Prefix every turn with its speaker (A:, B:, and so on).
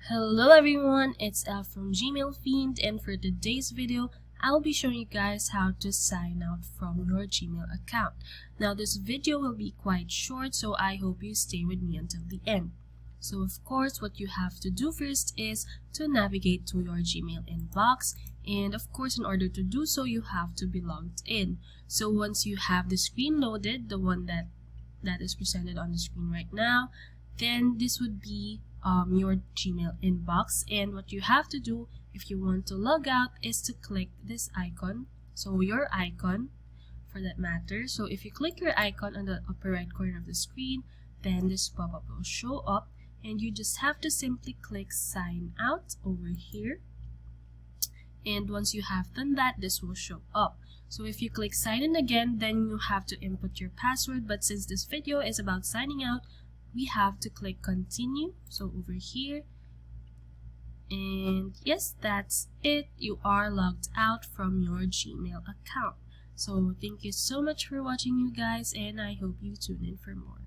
A: Hello everyone, it's Elle from Gmailfiend, and for today's video, I'll be showing you guys how to sign out from your Gmail account. Now this video will be quite short, so I hope you stay with me until the end. So of course, what you have to do first is to navigate to your Gmail inbox, and of course in order to do so, you have to be logged in. So once you have the screen loaded, the one that is presented on the screen right now, then this would be your Gmail inbox, and what you have to do if you want to log out is to click this icon, so your icon for that matter. So if you click your icon on the upper right corner of the screen, then this pop-up will show up, and you just have to simply click sign out over here, and once you have done that, this will show up. So if you click sign in again, then you have to input your password, but since this video is about signing out, we have to click continue, so over here, and yes, that's it. You are logged out from your Gmail account. So thank you so much for watching, you guys, and I hope you tune in for more.